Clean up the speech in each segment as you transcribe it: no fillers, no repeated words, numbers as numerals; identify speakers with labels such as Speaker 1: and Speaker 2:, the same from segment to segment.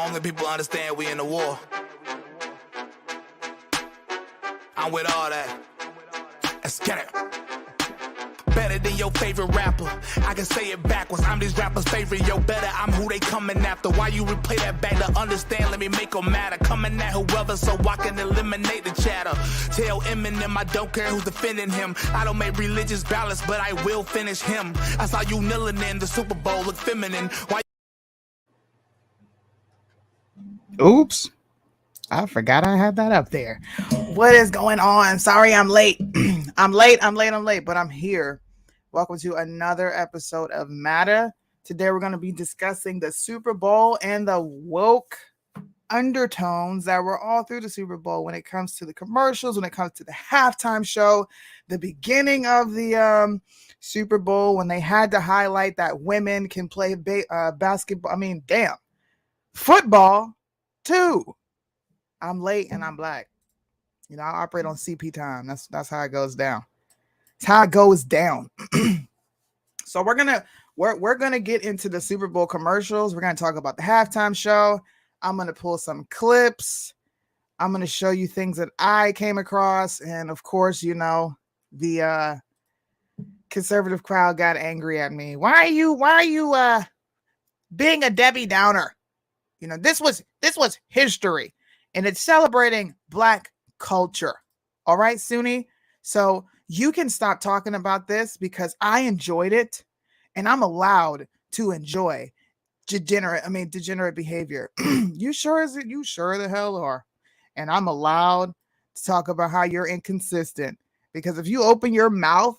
Speaker 1: Only people understand we in the war. I'm with all that. Let's get it. Better than your favorite rapper. I can say it backwards. I'm these rappers' favorite. Yo, better. I'm who they coming after. Why you replay that back to understand? Let me make them matter. Coming at whoever so I can eliminate the chatter. Tell Eminem I don't care who's defending him. I don't make religious balance, but I will finish him. I saw you kneeling in the Super Bowl. Look feminine. Why?
Speaker 2: Oops. I forgot I had that up there. What is going on? Sorry, I'm late. I'm late, but I'm here. Welcome to another episode of Matter. Today we're going to be discussing the Super Bowl and the woke undertones that were all through the Super Bowl when it comes to the commercials, when it comes to the halftime show, the beginning of the Super Bowl when they had to highlight that women can play basketball. Football too. I'm late and I'm black. You know, I operate on CP time. That's how it goes down. It's how it goes down. So we're gonna get into the Super Bowl commercials. We're gonna talk about the halftime show. I'm gonna pull some clips. I'm gonna show you things that I came across, and of course, you know, the conservative crowd got angry at me. Why are you being a Debbie Downer? You know, this was history. And it's celebrating Black culture. All right, Sunni? So you can stop talking about this because I enjoyed it. And I'm allowed to enjoy degenerate behavior. You sure the hell are. And I'm allowed to talk about how you're inconsistent. Because if you open your mouth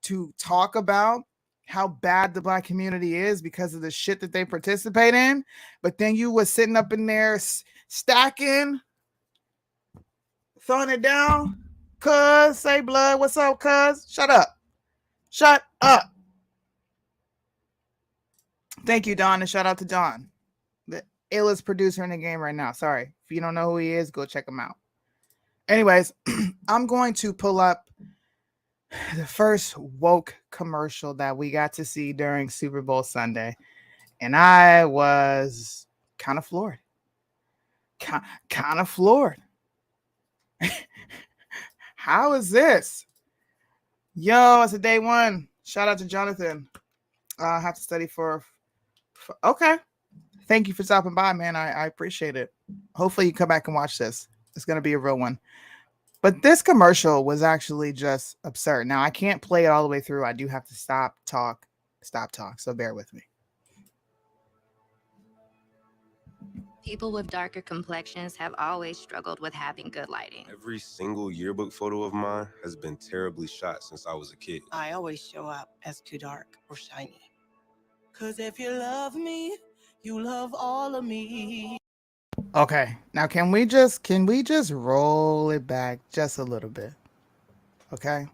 Speaker 2: to talk about how bad the Black community is because of the shit that they participate in, but then you was sitting up in there stacking, throwing it down. Cuz, say blood, what's up, cuz? Shut up. Thank you, Don, and shout out to Don, the illest producer in the game right now. Sorry, if you don't know who he is, go check him out. Anyways, I'm going to pull up the first woke commercial that we got to see during Super Bowl Sunday, and I was kind of floored. Kind of floored. How is this? Yo, it's a day one. Shout out to Jonathan. I have to study for okay. Thank you for stopping by, man. I appreciate it. Hopefully you come back and watch this. It's going to be a real one. But this commercial was actually just absurd. Now, I can't play it all the way through. I do have to stop talk. So bear with me.
Speaker 3: People with darker complexions have always struggled with having good lighting.
Speaker 4: Every single yearbook photo of mine has been terribly shot since I was a kid.
Speaker 5: I always show up as too dark or shiny. 'Cause if you love me, you love all of me.
Speaker 2: Okay, now can we just roll it back just a little bit? Okay.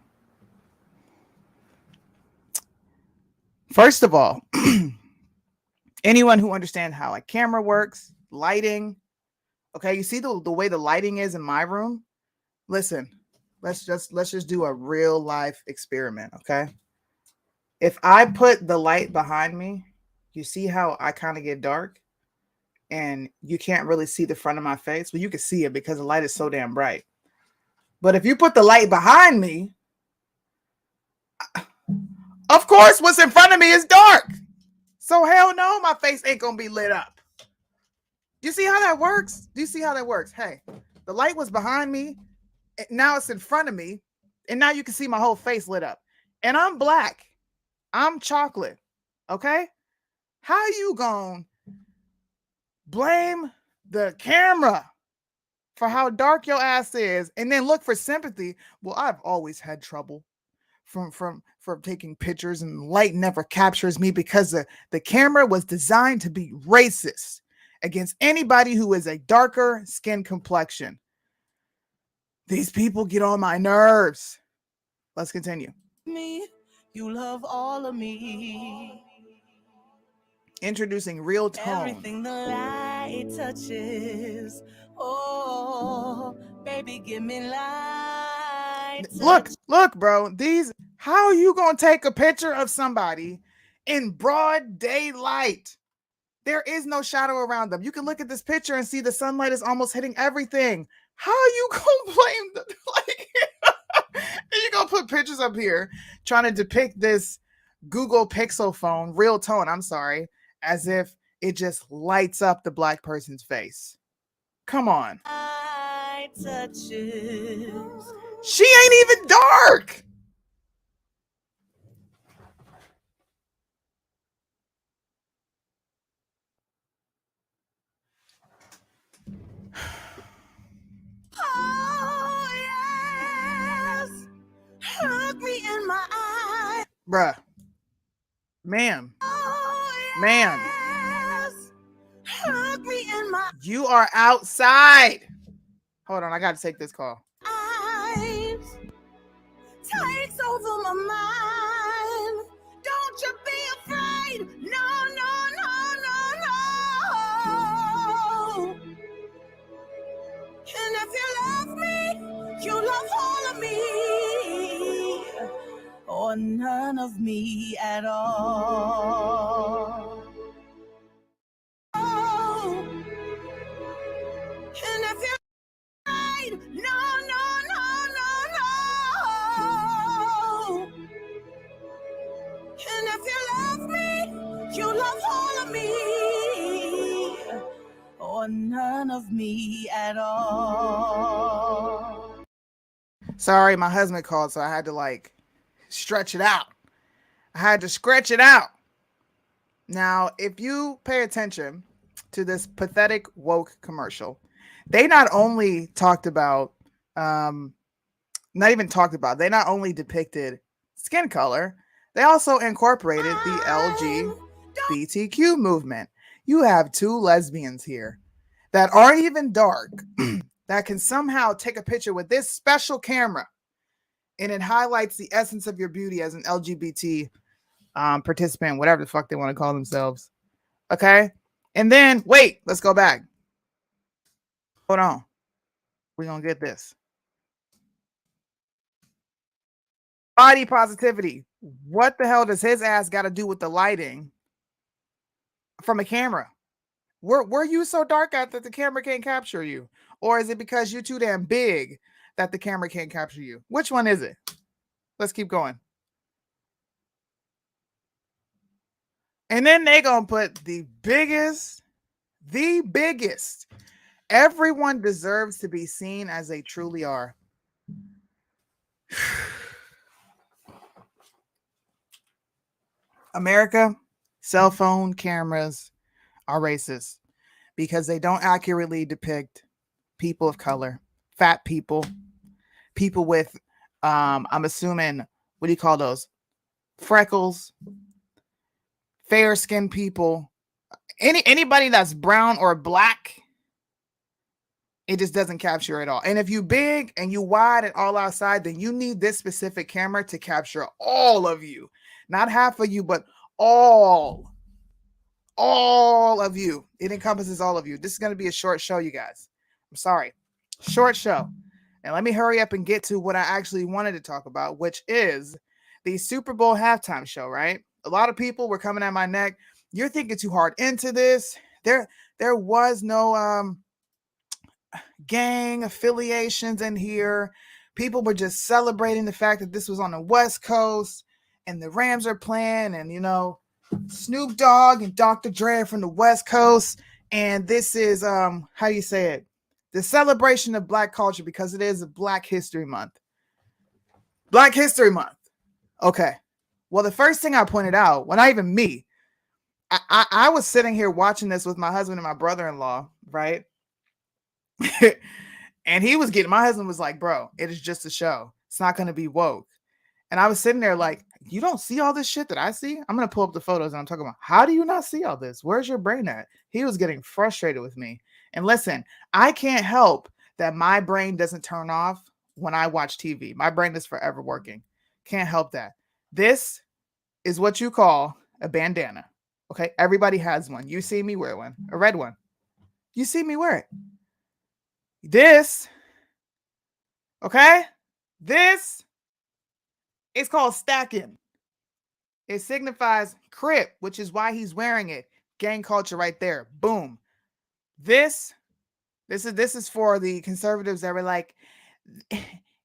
Speaker 2: First of all, anyone who understands how a camera works, lighting, okay, you see the way the lighting is in my room? Listen, let's just do a real life experiment, okay? If I put the light behind me, you see how I kind of get dark? And you can't really see the front of my face. Well, you can see it because the light is so damn bright. But if you put the light behind me, of course, what's in front of me is dark. So hell no, my face ain't gonna be lit up. Do you see how that works? Hey, the light was behind me. Now it's in front of me. And now you can see my whole face lit up. And I'm black. I'm chocolate. Okay? How you gonna blame the camera for how dark your ass is and then look for sympathy? Well, I've always had trouble from taking pictures and light never captures me because the camera was designed to be racist against anybody who is a darker skin complexion. These people get on my nerves. Let's continue.
Speaker 5: Me, you love all of me.
Speaker 2: Introducing real tone.
Speaker 5: Everything the light touches. Oh, baby, give me light.
Speaker 2: Look, bro. How are you gonna take a picture of somebody in broad daylight? There is no shadow around them. You can look at this picture and see the sunlight is almost hitting everything. How you gonna blame the like? You gonna put pictures up here trying to depict this Google Pixel phone, real tone, I'm sorry, as if it just lights up the black person's face. Come on.
Speaker 5: I touches.
Speaker 2: She ain't even dark.
Speaker 5: Oh, yes. Look me in my eye.
Speaker 2: Bruh. Ma'am.
Speaker 5: Oh,
Speaker 2: Ma'am.
Speaker 5: yes. Look me in my
Speaker 2: You are outside. Hold on, I gotta take this call.
Speaker 5: eyes. Takes over my mind. Don't you be afraid. No, no, no, no, no. And if you love me, you love all of me. Or none of me at all. Oh. And if you're right, no, no, no, no, no. And if you love me, you love all of me. Or none of me at all.
Speaker 2: Sorry, my husband called, so I had to like stretch it out. I had to stretch it out. Now, if you pay attention to this pathetic woke commercial, they not only talked about, they not only depicted skin color, they also incorporated the LGBTQ movement. You have two lesbians here that aren't even dark that can somehow take a picture with this special camera, and it highlights the essence of your beauty as an LGBT participant, whatever the fuck they want to call themselves. Okay. And then wait, let's go back. Hold on. We're going to get this. Body positivity. What the hell does his ass got to do with the lighting from a camera? Were you so dark out that the camera can't capture you? Or is it because you're too damn big that the camera can't capture you? Which one is it? Let's keep going. And then they gonna put the biggest. Everyone deserves to be seen as they truly are. America, cell phone cameras are racist because they don't accurately depict people of color, fat people, people with, I'm assuming, what do you call those? Freckles, fair skinned people, anybody that's brown or black, it just doesn't capture it all. And if you big and you wide and all outside, then you need this specific camera to capture all of you, not half of you, but all of you. It encompasses all of you. This is going to be a short show, you guys. I'm sorry. Short show. And let me hurry up and get to what I actually wanted to talk about, which is the Super Bowl halftime show, right? A lot of people were coming at my neck. You're thinking too hard into this. There was no gang affiliations in here. People were just celebrating the fact that this was on the West Coast and the Rams are playing, and you know, Snoop Dogg and Dr. Dre from the West Coast, and this is how you say it, the celebration of Black culture, because it is a Black History Month. Black History Month. Okay. Well, the first thing I pointed out, well, not even me, I was sitting here watching this with my husband and my brother-in-law, right? And my husband was like, bro, it is just a show. It's not going to be woke. And I was sitting there like, you don't see all this shit that I see? I'm going to pull up the photos and I'm talking about, how do you not see all this? Where's your brain at? He was getting frustrated with me. And listen, I can't help that my brain doesn't turn off when I watch TV. My brain is forever working. Can't help that. This is what you call a bandana. Okay, everybody has one. You see me wear one, a red one. You see me wear it. This, okay, this is called stacking. It signifies crip, which is why he's wearing it. Gang culture right there. Boom. This is for the conservatives that were like,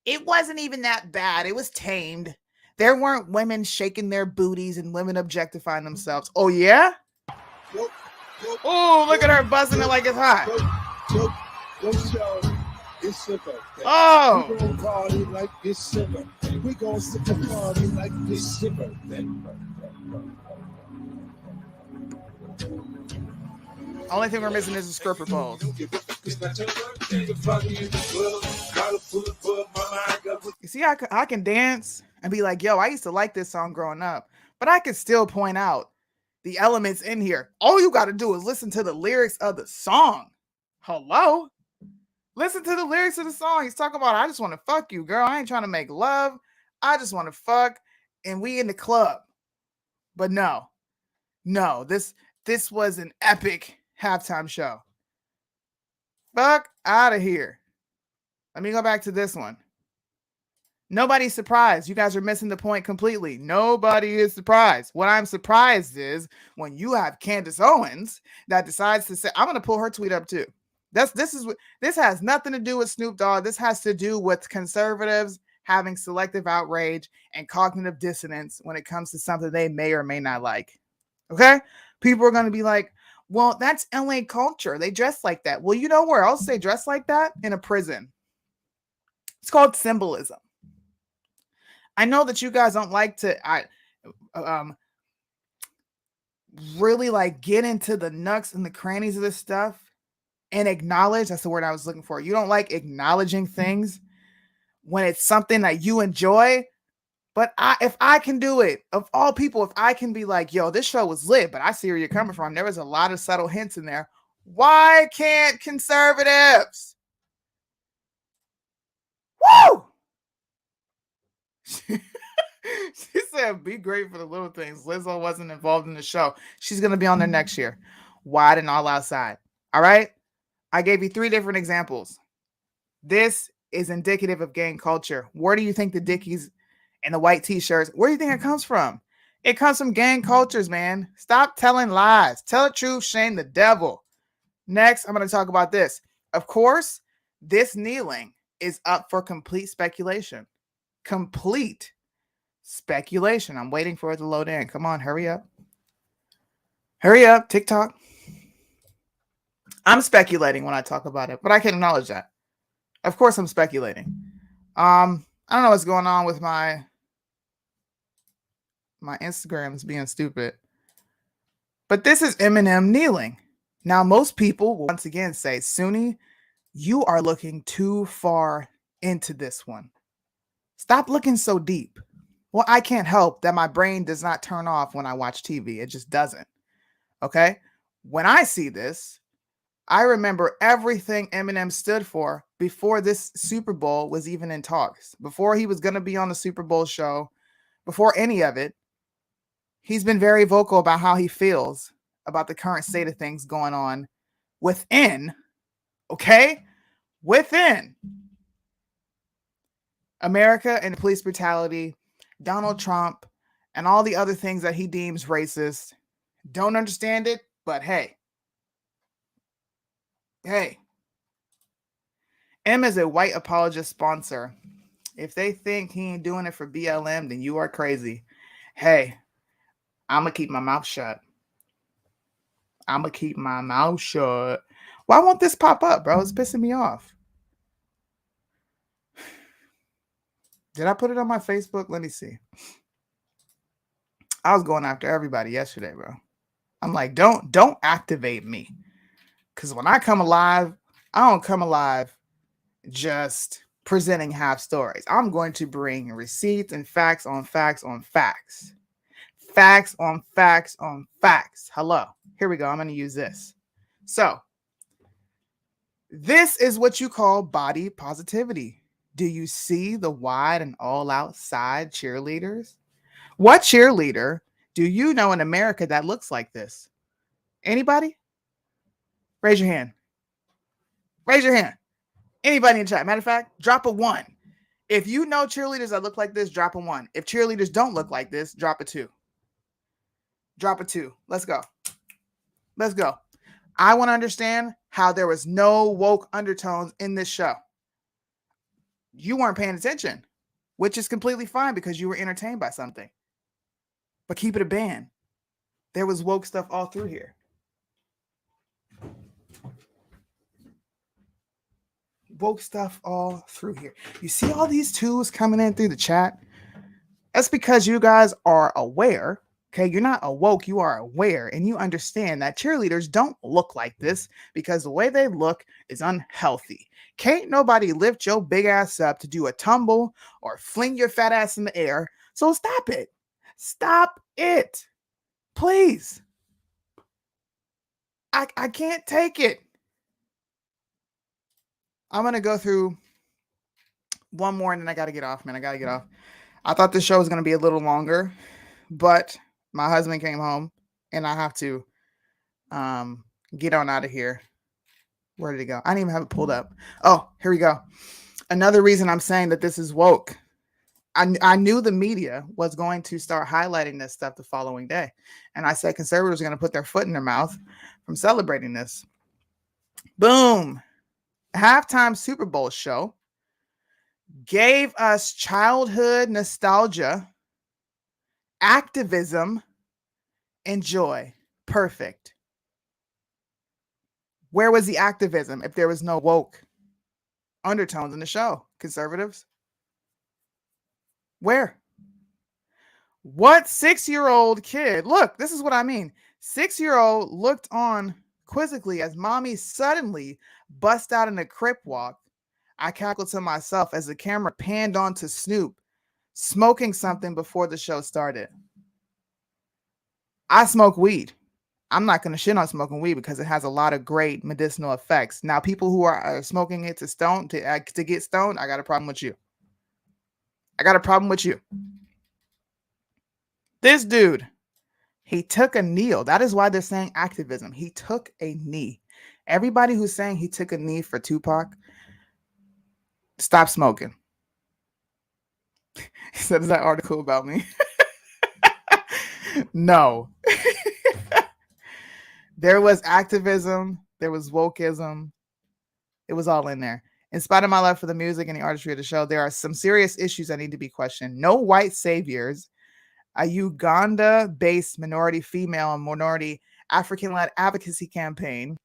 Speaker 2: it wasn't even that bad. It was tamed. There weren't women shaking their booties and women objectifying themselves. Oh yeah? Oh, look at her buzzing it like it's hot. Oh.
Speaker 6: We gonna party like it's your birthday. We gonna sip a party like it's your birthday.
Speaker 2: Only thing we're missing is the stripper poles. You see, I can dance and be like, yo, I used to like this song growing up, but I can still point out the elements in here. All you got to do is listen to the lyrics of the song. Hello? Listen to the lyrics of the song. He's talking about, I just want to fuck you, girl. I ain't trying to make love. I just want to fuck. And we in the club. But no, this was an epic halftime show. Fuck out of here. Let me go back to this one. Nobody's surprised. You guys are missing the point completely. Nobody is surprised. What I'm surprised is when you have Candace Owens that decides to say, I'm going to pull her tweet up too. This has nothing to do with Snoop Dogg. This has to do with conservatives having selective outrage and cognitive dissonance when it comes to something they may or may not like. Okay? People are going to be like, well, that's LA culture. They dress like that. Well, you know where else they dress like that? In a prison. It's called symbolism. I know that you guys don't like to really like get into the nooks and the crannies of this stuff and acknowledge. That's the word I was looking for. You don't like acknowledging things when it's something that you enjoy. But if I can do it, of all people, if I can be like, yo, this show was lit, but I see where you're coming from. There was a lot of subtle hints in there. Why can't conservatives? Woo! She said, be great for the little things. Lizzo wasn't involved in the show. She's going to be on there next year. Wide and all outside. All right? I gave you 3 different examples. This is indicative of gang culture. Where do you think the Dickies and the white t-shirts, where do you think it comes from? It comes from gang cultures, man. Stop telling lies. Tell the truth, shame the devil. Next, I'm going to talk about this. Of course, this kneeling is up for complete speculation. Complete speculation. I'm waiting for it to load in. Come on, hurry up. Hurry up, TikTok. I'm speculating when I talk about it, but I can acknowledge that. Of course, I'm speculating. I don't know what's going on with my Instagram's being stupid. But this is Eminem kneeling. Now, most people will once again say, Sunni, you are looking too far into this one. Stop looking so deep. Well, I can't help that my brain does not turn off when I watch TV. It just doesn't. Okay? When I see this, I remember everything Eminem stood for before this Super Bowl was even in talks. Before he was going to be on the Super Bowl show, before any of it, he's been very vocal about how he feels about the current state of things going on within, okay? Within America and police brutality, Donald Trump, and all the other things that he deems racist. Don't understand it, but hey. M is a white apologist sponsor. If they think he ain't doing it for BLM, then you are crazy. Hey, I'm going to keep my mouth shut. Why won't this pop up, bro? It's pissing me off. Did I put it on my Facebook? Let me see. I was going after everybody yesterday, bro. I'm like, don't activate me. Because when I come alive, I don't come alive just presenting half stories. I'm going to bring receipts and facts on facts on facts. Facts on facts on facts. Hello. Here we go. I'm going to use this. So, this is what you call body positivity. Do you see the wide and all outside cheerleaders? What cheerleader do you know in America that looks like this? Anybody? Raise your hand. Raise your hand. Anybody in chat. Matter of fact, drop a 1. If you know cheerleaders that look like this, drop a 1. If cheerleaders don't look like this, drop a 2. Drop a 2. Let's go. Let's go. I want to understand how there was no woke undertones in this show. You weren't paying attention, which is completely fine because you were entertained by something. But keep it a band. There was woke stuff all through here. Woke stuff all through here. You see all these twos coming in through the chat? That's because you guys are aware. Okay, you're not awoke, you are aware, and you understand that cheerleaders don't look like this because the way they look is unhealthy. Can't nobody lift your big ass up to do a tumble or fling your fat ass in the air. So stop it. Stop it. Please. I can't take it. I'm going to go through one more and then I got to get off, man. I got to get off. I thought this show was going to be a little longer, but my husband came home and I have to get on out of here. Where did it go? I didn't even have it pulled up. Oh, here we go. Another reason I'm saying that this is woke. I knew the media was going to start highlighting this stuff the following day. And I said conservatives are going to put their foot in their mouth from celebrating this. Boom. Halftime Super Bowl show gave us childhood nostalgia, activism, and joy. Perfect. Where was the activism if there was no woke undertones in the show? Conservatives? Where? What 6-year-old kid? Look, this is what I mean. 6-year-old looked on quizzically as mommy suddenly bust out in a crip walk. I cackled to myself as the camera panned onto Snoop smoking something before the show started. I smoke weed. I'm not going to shit on smoking weed because it has a lot of great medicinal effects. Now, people who are smoking it to get stoned, I got a problem with you. I got a problem with you. This dude, he took a knee. That is why they're saying activism. He took a knee. Everybody who's saying he took a knee for Tupac, stop smoking. He said, is that article about me? No. There was activism. There was wokeism. It was all in there. In spite of my love for the music and the artistry of the show, there are some serious issues that need to be questioned. No white saviors. A Uganda-based minority female and minority African-led advocacy campaign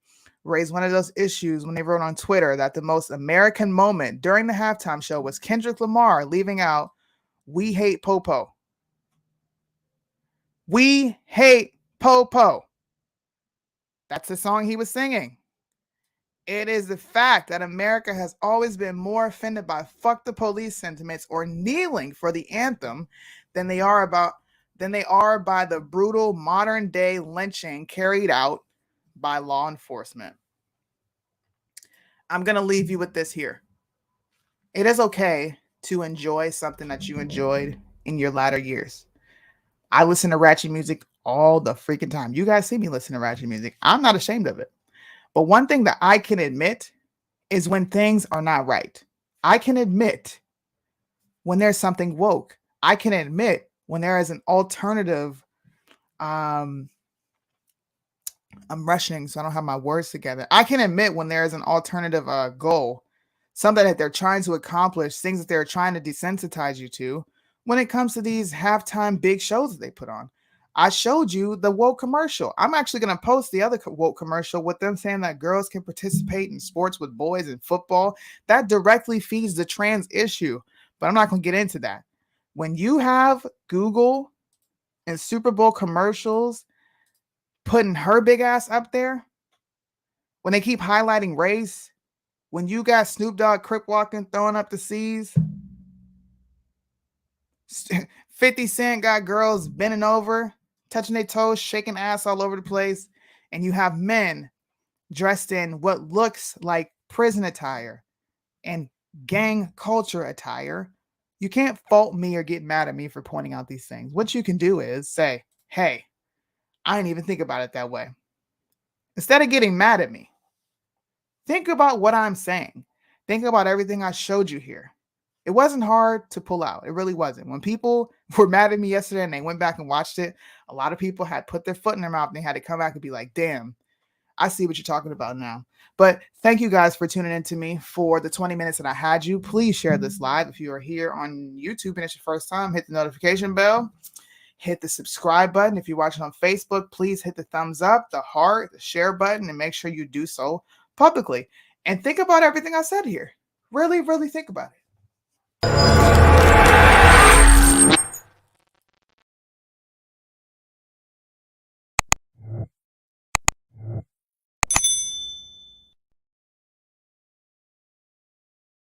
Speaker 2: raised one of those issues when they wrote on Twitter that the most American moment during the halftime show was Kendrick Lamar leaving out "We Hate Popo." We hate Popo. That's the song he was singing. It is the fact that America has always been more offended by fuck the police sentiments or kneeling for the anthem than they are by the brutal modern day lynching carried out by law enforcement. I'm going to leave you with this here. It is okay to enjoy something that you enjoyed in your latter years. I listen to ratchet music all the freaking time. You guys see me listen to ratchet music. I'm not ashamed of it. But one thing that I can admit is when things are not right. I can admit when there's something woke. I can admit when there is an alternative. I'm rushing, so I don't have my words together. I can admit when there is an alternative goal, something that they're trying to accomplish, things that they're trying to desensitize you to when it comes to these halftime big shows that they put on. I showed you the woke commercial. I'm actually going to post the other woke commercial with them saying that girls can participate in sports with boys in football. That directly feeds the trans issue, but I'm not going to get into that. When you have Google and Super Bowl commercials putting her big ass up there, when they keep highlighting race, when you got Snoop Dogg crip walking, throwing up the C's, 50 Cent got girls bending over, touching their toes, shaking ass all over the place, and you have men dressed in what looks like prison attire and gang culture attire, you can't fault me or get mad at me for pointing out these things. What you can do is say, hey, I didn't even think about it that way. Instead of getting mad at me, think about what I'm saying. Think about everything I showed you here. It wasn't hard to pull out. It really wasn't. When people were mad at me yesterday and they went back and watched it, a lot of people had put their foot in their mouth and they had to come back and be like, damn, I see what you're talking about now. But thank you guys for tuning in to me for the 20 minutes that I had you. Please share this live. If you are here on YouTube and it's your first time, hit the notification bell, hit the subscribe button. If you're watching on Facebook, please hit the thumbs up, the heart, the share button, and make sure you do so publicly. And think about everything I said here. Really, really think about it.